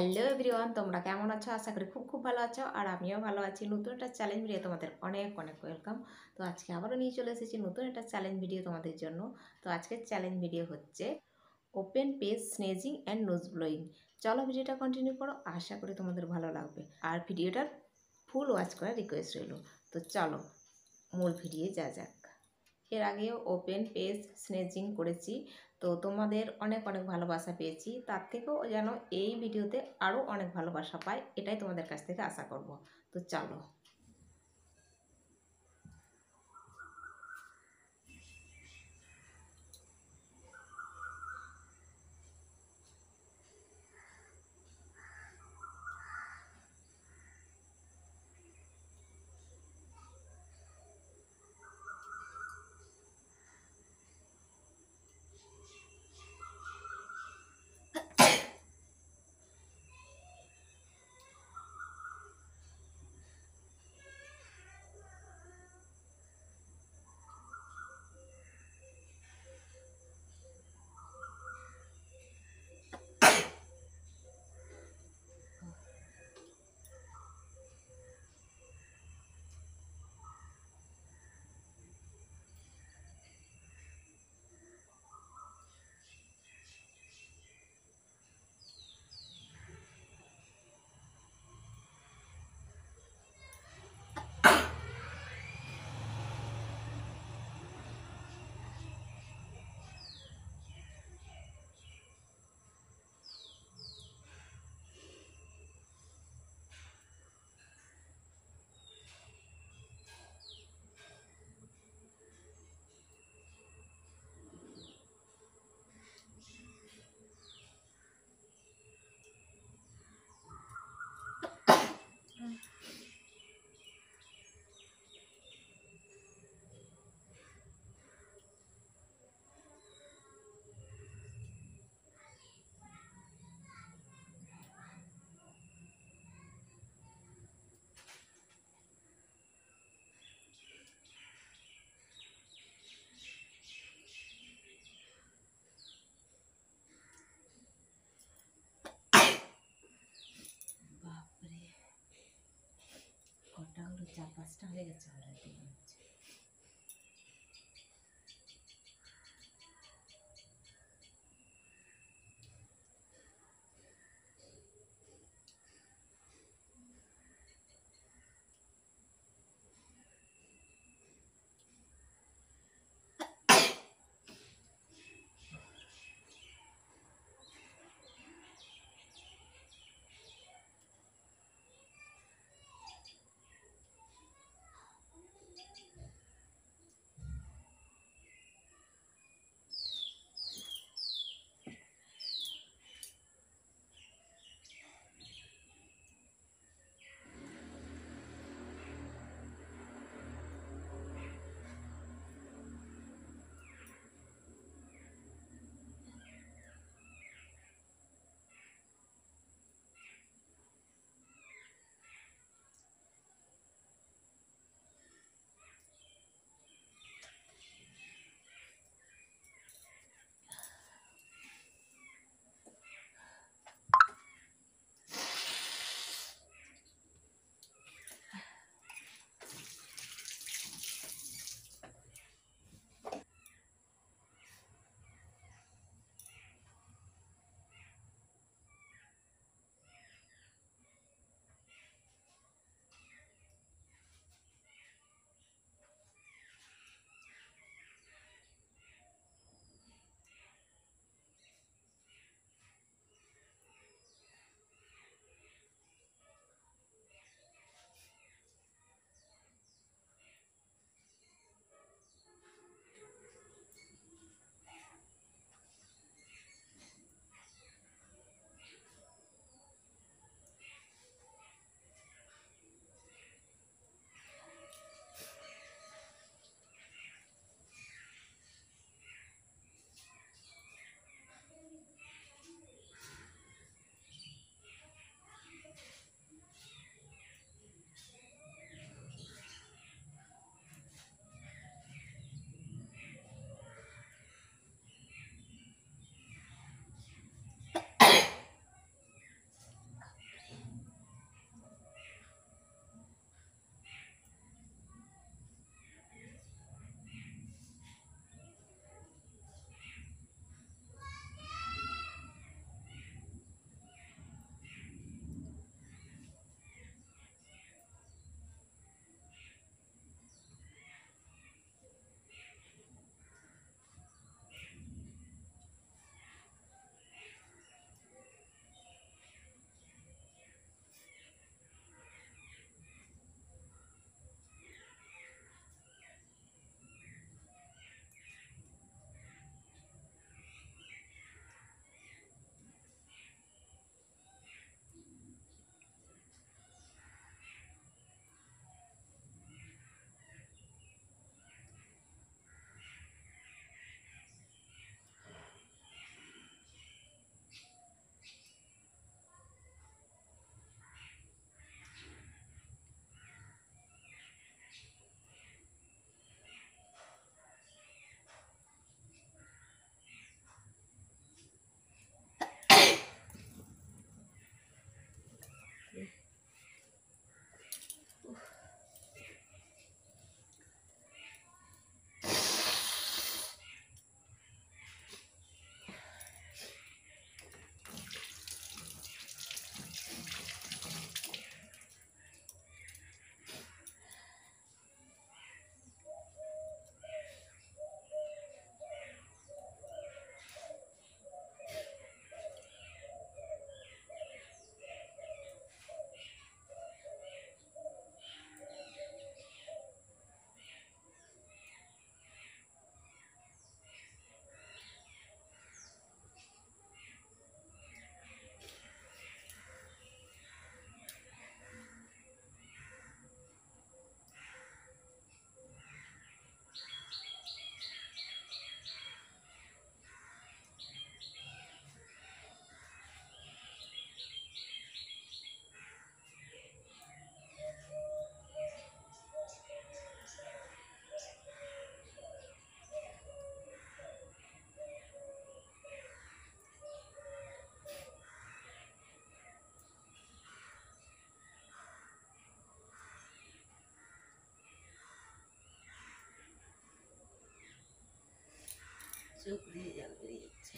Hello everyone, তোমরা কেমন আছো? আশা করি খুব খুব ভালো আছো। আর আমিও ভালো আছি। নতুন একটা চ্যালেঞ্জ ভিডিও তোমাদের অনেক অনেক ওয়েলকাম। তো আজকে আবারও নিয়ে চলে এসেছি নতুন একটা চ্যালেঞ্জ ভিডিও তোমাদের জন্য। তো আজকের চ্যালেঞ্জ ভিডিও হচ্ছে open page sneezing and nose blowing. চলো ভিডিওটা কন্টিনিউ করো, আশা করি তোমাদের ভালো লাগবে। আর ভিডিওটার ফুল ওয়াচ করার রিকোয়েস্ট রইল। তো চলো মূল ভিডিও যা যাক। এর আগেও ওপেন পেজ স্নেচিং করেছি, তো তোমাদের অনেক অনেক ভালোবাসা পেয়েছি। তার থেকেও যেন এই ভিডিওতে আরও অনেক ভালোবাসা পাই, এটাই তোমাদের কাছ থেকে আশা করব। তো চলো। বাপরে, কটা হলো? 4-5টা হয়ে গেছে অলরেডি। চোখ দিয়ে জল বেরিয়ে যাচ্ছে।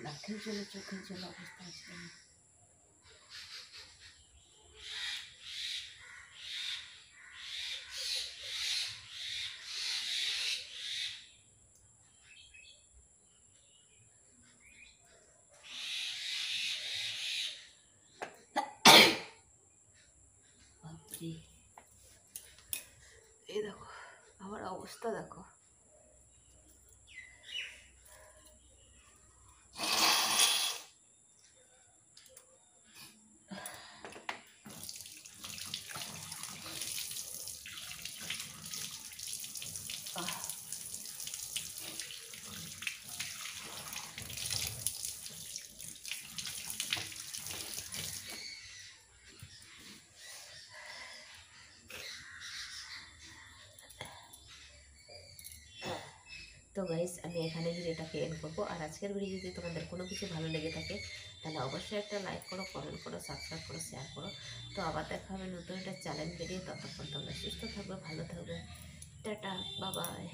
নাকের জন্য চোখের জন্য অবস্থা আসবে না। এই দেখো আমার অবস্থা দেখো। তো গাইস আমি এখানে ভিডিওটাকে এন্ড করবো। আর আজকের ভিডিও যদি তোমাদের কোনো কিছু ভালো লেগে থাকে তাহলে অবশ্যই একটা লাইক করো, কমেন্ট করো, সাবস্ক্রাইব করো, শেয়ার করো। তো আবার দেখা হবে নতুন একটা চ্যালেঞ্জ ভিডিও। ততক্ষণ তোমরা সুস্থ থাকবে, ভালো থাকবে। Tata, bye bye.